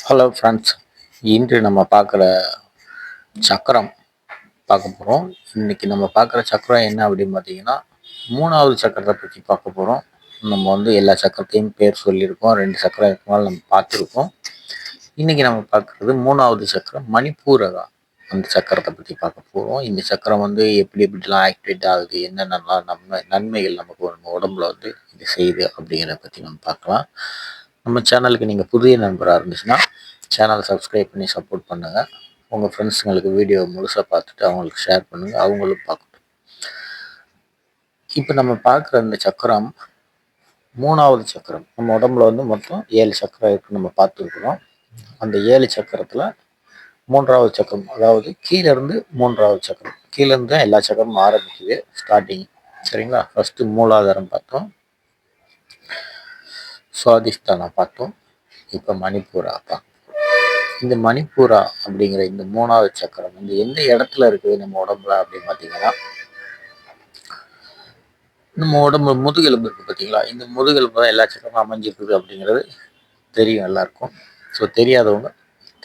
Hello friends, இன்று நம்ம பார்க்குற சக்கரம் பார்க்க போகிறோம். இன்றைக்கி நம்ம பார்க்குற சக்கரம் என்ன அப்படின்னு பார்த்தீங்கன்னா, 3வது சக்கரத்தை பற்றி பார்க்க போகிறோம். நம்ம எல்லா சக்கரத்தையும் பேர் சொல்லியிருக்கோம். 2 சக்கரம் இதுக்கு மேலே நம்ம பார்த்துருக்கோம். இன்றைக்கி நம்ம பார்க்குறது 3வது சக்கரம் மணிப்பூரகா. அந்த சக்கரத்தை பற்றி பார்க்க போகிறோம். இந்த சக்கரம் எப்படி எப்படிலாம் ஆக்டிவேட் ஆகுது, என்னென்னலாம் நன்மைகள் நமக்கு நம்ம உடம்புல இது செய்யுது அப்படிங்கிறத பற்றி நம்ம பார்க்கலாம். நம்ம சேனலுக்கு நீங்கள் புதிய நண்பராக இருந்துச்சுன்னா சேனலை சப்ஸ்கிரைப் பண்ணி சப்போர்ட் பண்ணுங்கள். உங்கள் ஃப்ரெண்ட்ஸுங்களுக்கு வீடியோ முழுசாக பார்த்துட்டு அவங்களுக்கு ஷேர் பண்ணுங்கள், அவங்களும் பார்க்கட்டும். இப்போ நம்ம பார்க்குற இந்த சக்கரம் 3வது சக்கரம். நம்ம உடம்புல மொத்தம் 7 சக்கரம் இருக்குன்னு நம்ம பார்த்துருக்குறோம். அந்த 7 சக்கரத்தில் 3வது சக்கரம், அதாவது கீழேருந்து 3வது சக்கரம். கீழேருந்து தான் எல்லா சக்கரமும் ஆரம்பிக்குது, ஸ்டார்டிங். சரிங்களா? ஃபஸ்ட்டு மூலாதாரம் பார்த்தோம், சுவாதிஷ்டானா பார்த்தோம், இப்போ மணிப்பூரா பார்த்தோம். இந்த மணிப்பூரா அப்படிங்கிற இந்த 3வது சக்கரம் எந்த இடத்துல இருக்குது நம்ம உடம்புல அப்படின்னு பார்த்தீங்கன்னா, நம்ம உடம்பு முதுகெலும்பு இருக்குது பார்த்தீங்களா? இந்த முதுகெலும்பு தான் எல்லா சக்கரமும் அமைஞ்சிருக்குது அப்படிங்கிறது தெரியும் எல்லாருக்கும். ஸோ தெரியாதவங்க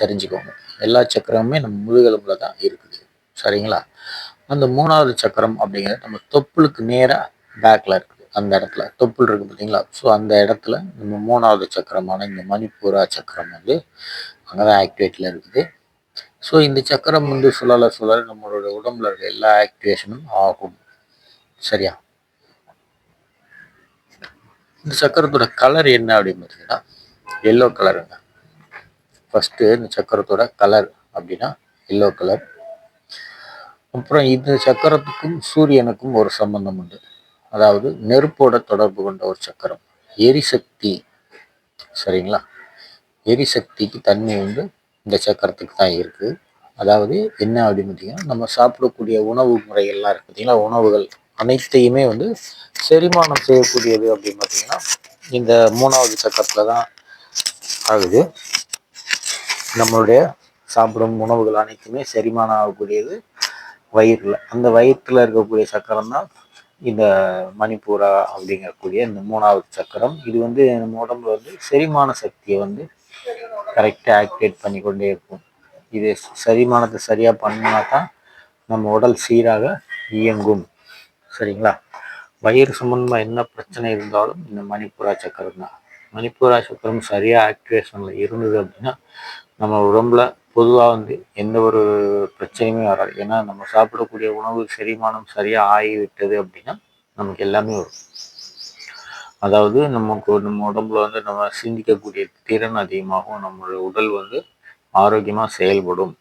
தெரிஞ்சுக்கோங்க. எல்லா சக்கரமுமே நம்ம முதுகெலும்புல தான் இருக்குது. சரிங்களா? அந்த 3வது சக்கரம் அப்படிங்கிறது நம்ம தொப்புளுக்கு நேராக பேக்கில் இருக்குது. அந்த இடத்துல தொப்புள் இருக்குது பார்த்தீங்களா? ஸோ அந்த இடத்துல நம்ம 3வது சக்கரமான இந்த மணிப்பூரா சக்கரம் அங்கே தான் ஆக்டிவேட்டில் இருக்குது. ஸோ இந்த சக்கரம் சுழல நம்மளோட உடம்புல இருக்க எல்லா ஆக்டிவேஷனும் ஆகும். சரியா? இந்த சக்கரத்தோட கலர் என்ன அப்படின்னு பார்த்தீங்கன்னா, எல்லோ கலருங்க. ஃபஸ்ட்டு இந்த சக்கரத்தோட கலர் அப்படின்னா எல்லோ கலர். அப்புறம் இந்த சக்கரத்துக்கும் சூரியனுக்கும் ஒரு சம்பந்தம் உண்டு. அதாவது நெருப்போட தொடர்பு கொண்ட ஒரு சக்கரம், எரிசக்தி. சரிங்களா? எரிசக்திக்கு தன்மை இந்த சக்கரத்துக்கு தான் இருக்குது. அதாவது என்ன அப்படின்னு பார்த்தீங்கன்னா, நம்ம சாப்பிடக்கூடிய உணவு முறைகள்லாம் இருக்குது பார்த்தீங்களா? உணவுகள் அனைத்தையுமே செரிமானம் செய்யக்கூடியது அப்படின்னு பார்த்தீங்கன்னா இந்த 3வது சக்கரத்தில் தான் ஆகுது. நம்மளுடைய சாப்பிடும் உணவுகள் அனைத்துமே செரிமானம் ஆகக்கூடியது வயிறில். அந்த வயிற்றில் இருக்கக்கூடிய சக்கரம் தான் இந்த மணிப்பூரா அப்படிங்கக்கூடிய இந்த 3வது சக்கரம். இது நம்ம உடம்புல செரிமான சக்தியை கரெக்டாக ஆக்டிவேட் பண்ணி கொண்டே இருக்கும். இது செரிமானத்தை சரியாக பண்ணினா தான் நம்ம உடல் சீராக இயங்கும். சரிங்களா? வயிறு சம்பந்தமாக என்ன பிரச்சனை இருந்தாலும் இந்த மணிப்பூரா சக்கரம் தான். மணிப்பூரா சக்கரம் சரியாக ஆக்டிவேஷனில் இருந்தது அப்படின்னா நம்ம உடம்புல பொதுவாக எந்த ஒரு பிரச்சனையுமே வராது. ஏன்னா நம்ம சாப்பிடக்கூடிய உணவு செரிமானம் சரியாக ஆகிவிட்டது அப்படின்னா நமக்கு எல்லாமே வரும். அதாவது நம்ம உடம்புல நம்ம சிந்திக்கக்கூடிய திறன் அதிகமாகும். நம்மளோட உடல் ஆரோக்கியமாக செயல்படும்.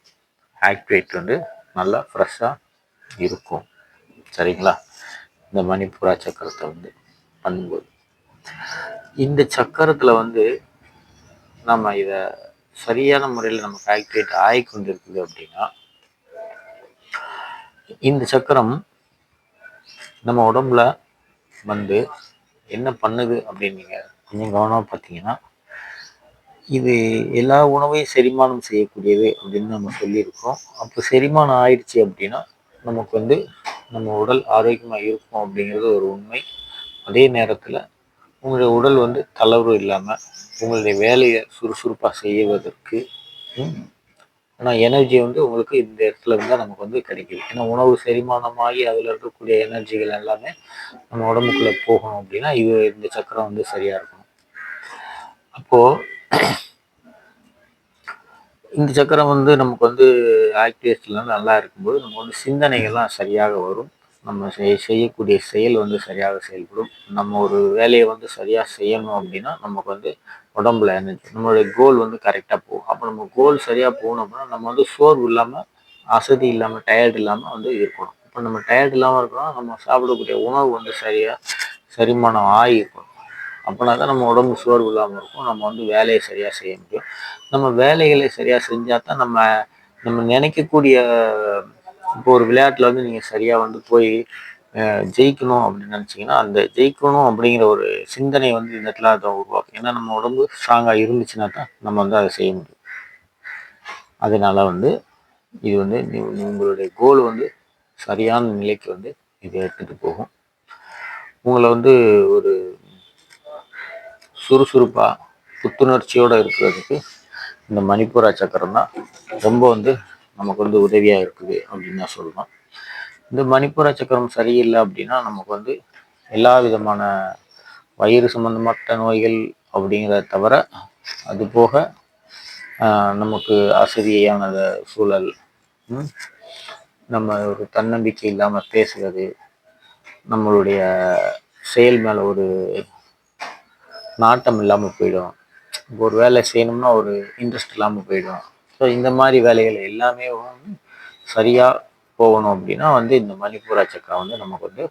ஆக்டிவேட் நல்லா ஃப்ரெஷ்ஷாக இருக்கும். சரிங்களா? இந்த மணிப்பூரா சக்கரத்தை பண்ணும்போது இந்த சக்கரத்தில் நம்ம இதை சரியான முறையில் நமக்கு ஆக்டிவேட் ஆகி கொண்டிருக்குது அப்படின்னா, இந்த சக்கரம் நம்ம உடம்புல என்ன பண்ணுது அப்படின்னு நீங்கள் கொஞ்சம் கவனமாக பார்த்தீங்கன்னா, இது எல்லா உணவையும் செரிமானம் செய்யக்கூடியது அப்படின்னு நம்ம சொல்லியிருக்கோம். அப்போ செரிமானம் ஆயிடுச்சு அப்படின்னா நமக்கு நம்ம உடல் ஆரோக்கியமாக இருக்கும் அப்படிங்கிறது ஒரு உண்மை. அதே நேரத்தில் உங்களுடைய உடல் தளர்வு இல்லாமல் உங்களுடைய வேலையை சுறுசுறுப்பாக செய்வதற்கு ஆனால் எனர்ஜி உங்களுக்கு இந்த இடத்துல இருந்தால் நமக்கு கிடைக்குது. ஏன்னா உணவு செரிமானமாகி அதில் இருக்கக்கூடிய எனர்ஜிகள் எல்லாமே நம்ம உடம்புக்குள்ளே போகணும் அப்படின்னா இந்த சக்கரம் சரியாக இருக்கணும். அப்போது இந்த சக்கரம் நமக்கு ஆக்டிவேஷன்ல நல்லா இருக்கும்போது நம்ம சிந்தனைகள்லாம் சரியாக வரும். நம்ம செய்யக்கூடிய செயல் சரியாக செயல்படும். நம்ம ஒரு வேலையை சரியாக செய்யணும் அப்படின்னா நமக்கு உடம்புல எனர்ஜி, நம்மளுடைய கோல் கரெக்டாக போகும். அப்போ நம்ம கோல் சரியாக போகணும் அப்படின்னா நம்ம சோர்வு இல்லாமல், அசதி இல்லாமல், டயர்டு இல்லாமல் இருக்கணும். இப்போ நம்ம டயர்டு இல்லாமல் இருக்கணும், நம்ம சாப்பிடக்கூடிய உணவு சரியாக செரிமானம் ஆகிருக்கணும். அப்படின்னா தான் நம்ம உடம்பு சோர்வு இல்லாமல் இருக்கும். நம்ம வேலையை சரியாக செய்ய முடியும். நம்ம வேலைகளை சரியாக செஞ்சால் தான் நம்ம நினைக்கக்கூடிய. இப்போ ஒரு விளையாட்டில் நீங்கள் சரியாக போய் ஜெயிக்கணும் அப்படின்னு நினச்சிங்கன்னா, அந்த ஜெயிக்கணும் அப்படிங்கிற ஒரு சிந்தனை இந்த இடத்துல அதை உருவாக்கும். ஏன்னா நம்ம உடம்பு ஸ்ட்ராங்காக இருந்துச்சுன்னா தான் நம்ம அதை செய்ய முடியும். அதனால இது உங்களுடைய கோல் சரியான நிலைக்கு இது எடுத்துகிட்டு போகும். உங்களை ஒரு சுறுசுறுப்பாக புத்துணர்ச்சியோடு இருக்கிறதுக்கு இந்த மணிப்பூரா சக்கரம் தான் ரொம்ப வந்து நமக்கு வந்து உதவியாக இருக்குது அப்படின்னு தான் சொல்லணும். இந்த மணிப்பூரா சக்கரம் சரியில்லை அப்படின்னா நமக்கு வந்து எல்லா விதமான வயிறு சம்பந்தப்பட்ட நோய்கள் அப்படிங்கிறத தவிர, அது போக நமக்கு அசதியான சூழல், நம்ம ஒரு தன்னம்பிக்கை இல்லாமல் பேசுறது, நம்மளுடைய செயல் மேலே ஒரு நாட்டம் இல்லாமல் போயிடும். ஒரு வேலை செய்யணும்னா ஒரு இன்ட்ரெஸ்ட் இல்லாமல் போயிடும். ஸோ இந்த மாதிரி வேலைகள் எல்லாமே வந்து சரியாக போகணும் அப்படின்னா வந்து இந்த மணிப்பூரா சக்கரம் வந்து நமக்கு வந்து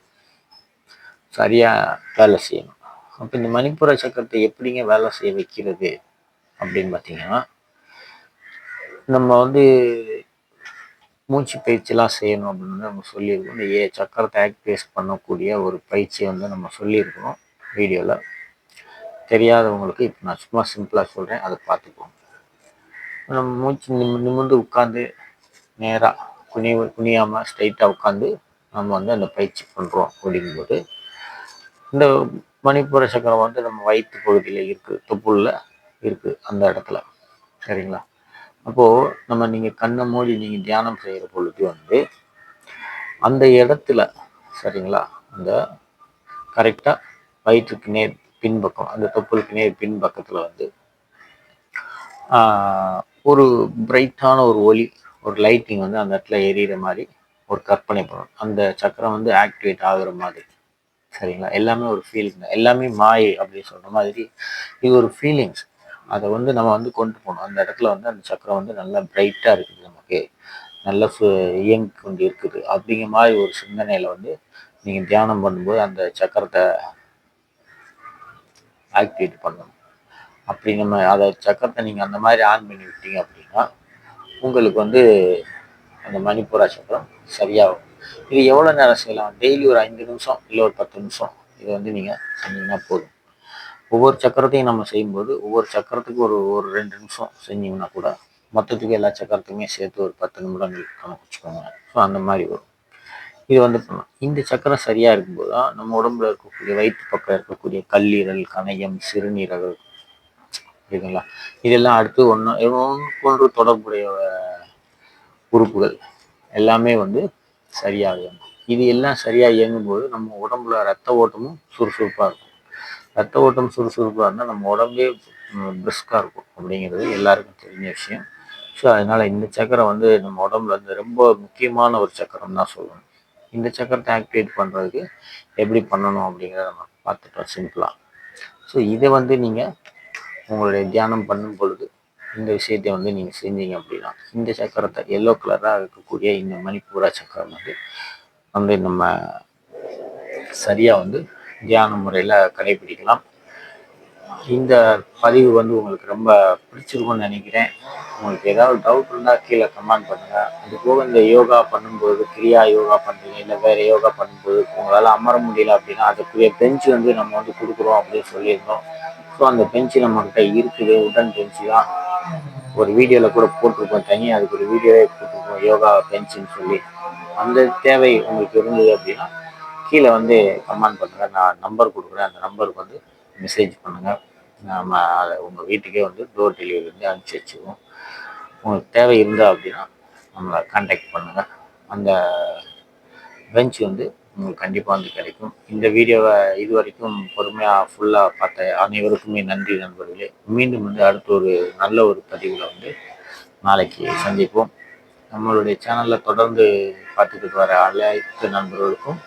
சரியாக வேலை செய்யணும். அப்போ இந்த மணிப்பூரா சக்கரத்தை எப்படிங்க வேலை செய்ய வைக்கிறது அப்படின்னு பார்த்தீங்கன்னா, நம்ம வந்து மூச்சு பயிற்சிலாம் செய்யணும் அப்படின்னு நம்ம சொல்லியிருக்கோம். இந்த சக்கரத்தை ஆக்டிவேட் பண்ணக்கூடிய ஒரு பயிற்சியை வந்து நம்ம சொல்லியிருக்கிறோம் வீடியோவில். தெரியாதவங்களுக்கு இப்போ நான் சும்மா சிம்பிளாக சொல்கிறேன், அதை பார்த்துப்போம். நம்ம மூச்சு நிமிர்ந்து உட்காந்து நேராக குனியாமல் ஸ்ட்ரைட்டாக உட்காந்து நம்ம வந்து அந்த பயிற்சி பண்ணுறோம் அப்படிங்கும்போது, இந்த மணிப்பூர சக்கரம் வந்து நம்ம வயிற்று பகுதியில் இருக்குது, தொப்புளில் இருக்குது அந்த இடத்துல. சரிங்களா? அப்போது நீங்கள் கண்ணை மூடி நீங்கள் தியானம் செய்கிற பொழுது வந்து அந்த இடத்துல, சரிங்களா, அந்த கரெக்டாக வயிற்றுக்கு நேர் பின்பக்கம், அந்த தொப்புளுக்கு நேர் பின்பக்கத்தில் வந்து ஒரு பிரைட்டான ஒரு ஒளி, ஒரு லைட்டிங் வந்து அந்த இடத்துல எரியிற மாதிரி ஒரு கற்பனை பண்ணணும். அந்த சக்கரம் வந்து ஆக்டிவேட் ஆகுற மாதிரி. சரிங்களா? எல்லாமே ஒரு ஃபீலிங் தான், எல்லாமே மாயை அப்படின்னு சொல்கிற மாதிரி இது ஒரு ஃபீலிங்ஸ். அதை வந்து நம்ம வந்து கொண்டு போகணும். அந்த இடத்துல வந்து அந்த சக்கரம் வந்து நல்லா பிரைட்டாக இருக்குது, நமக்கு நல்லா இயங்கி கொண்டு இருக்குது அப்படிங்கிற மாதிரி ஒரு சிந்தனையில் வந்து நீங்கள் தியானம் பண்ணும்போது அந்த சக்கரத்தை ஆக்டிவேட் பண்ணணும். அப்படி நம்ம அதை சக்கரத்தை நீங்கள் அந்த மாதிரி ஆன் பண்ணி விட்டீங்க அப்படின்னா உங்களுக்கு வந்து அந்த மணிப்பூரா சக்கரம் சரியாகும். இது எவ்வளோ நேரம் செய்யலாம்? டெய்லி ஒரு 5 நிமிஷம் இல்லை ஒரு 10 நிமிஷம் இதை வந்து நீங்கள் செஞ்சீங்கன்னா போதும். ஒவ்வொரு சக்கரத்தையும் நம்ம செய்யும்போது ஒவ்வொரு சக்கரத்துக்கு ஒரு ஒரு 2 நிமிஷம் செஞ்சீங்கன்னா கூட மொத்தத்துக்கு எல்லா சக்கரத்துக்குமே சேர்த்து ஒரு 10 நிமிடங்கள் கணக்கு வச்சுக்கோங்க. ஸோ அந்த மாதிரி வரும். இது வந்து பண்ணலாம். இந்த சக்கரம் சரியாக இருக்கும்போது தான் நம்ம உடம்புல இருக்கக்கூடிய வயிற்று பக்கம் இருக்கக்கூடிய கல்லீரல், கணையம், சிறுநீரகம் இருக்குங்களா, இதெல்லாம் அடுத்து ஒன்று தொடர்புடைய உறுப்புகள் எல்லாமே வந்து சரியாகும். இது எல்லாம் சரியாக இயங்கும்போது நம்ம உடம்புல ரத்த ஓட்டமும் சுறுசுறுப்பாக இருக்கும். ரத்த ஓட்டம் சுறுசுறுப்பாக இருந்தால் நம்ம உடம்பே பிரிஸ்காக இருக்கும் அப்படிங்கிறது எல்லாருக்கும் தெரிஞ்ச விஷயம். ஸோ அதனால் இந்த சக்கரம் வந்து நம்ம உடம்புல வந்து ரொம்ப முக்கியமான ஒரு சக்கரம் தான் சொல்லணும். இந்த சக்கரத்தை ஆக்டிவேட் பண்ணுறதுக்கு எப்படி பண்ணணும் அப்படிங்கிறத நம்ம பார்த்துட்டோம் சிம்பிளாக. ஸோ இதை வந்து நீங்கள் உங்களுடைய தியானம் பண்ணும் பொழுது இந்த விஷயத்தை வந்து நீங்கள் செஞ்சீங்க அப்படின்னா இந்த சக்கரத்தை எல்லோ கலராக இருக்கக்கூடிய இந்த மணிப்பூரா சக்கரம் வந்து நம்ம சரியாக வந்து தியான முறையில் கடைபிடிக்கலாம். இந்த பதிவு வந்து உங்களுக்கு ரொம்ப பிடிச்சிருக்கும்னு நினைக்கிறேன். உங்களுக்கு ஏதாவது டவுட் இருந்தால் கீழே கமெண்ட் பண்ணுங்கள். அது போக இந்த யோகா பண்ணும்போது, கிரியா யோகா பண்ணுறீங்க இல்லை வேறு யோகா பண்ணும்போது உங்களால் அமர முடியல அப்படின்னா அதுக்குரிய பெஞ்சு வந்து நம்ம வந்து கொடுக்குறோம் அப்படின்னு சொல்லியிருந்தோம். ஸோ அந்த பெஞ்சு நம்மகிட்ட இருக்குது, உடன் பெஞ்சு தான். ஒரு வீடியோவில் கூட போட்டிருக்கோம், தனியாக அதுக்கு ஒரு வீடியோவே போட்டிருக்கோம் யோகா பெஞ்சுன்னு சொல்லி. அந்த தேவை உங்களுக்கு இருந்தது அப்படின்னா கீழே வந்து கமெண்ட் பண்ணுங்கள். நான் நம்பர் கொடுக்குறேன், அந்த நம்பருக்கு வந்து மெசேஜ் பண்ணுங்கள். நம்ம அதை உங்கள் வீட்டுக்கே வந்து டோர் டெலிவரி வந்து அனுப்பிச்சி வச்சுக்குவோம். உங்களுக்கு தேவை இருந்தால் அப்படின்னா நம்மளை கான்டாக்ட் பண்ணுங்கள். அந்த பெஞ்ச் வந்து உங்களுக்கு கண்டிப்பாக வந்து கிடைக்கும். இந்த வீடியோவை இது வரைக்கும் பொறுமையாக ஃபுல்லாக பார்த்த அனைவருக்குமே நன்றி நண்பர்களே. மீண்டும் வந்து அடுத்த ஒரு நல்ல ஒரு பதிவில் வந்து நாளைக்கு சந்திப்போம். நம்மளுடைய சேனலில் தொடர்ந்து பார்த்துக்கிட்டு வர அனைத்து நண்பர்களுக்கும்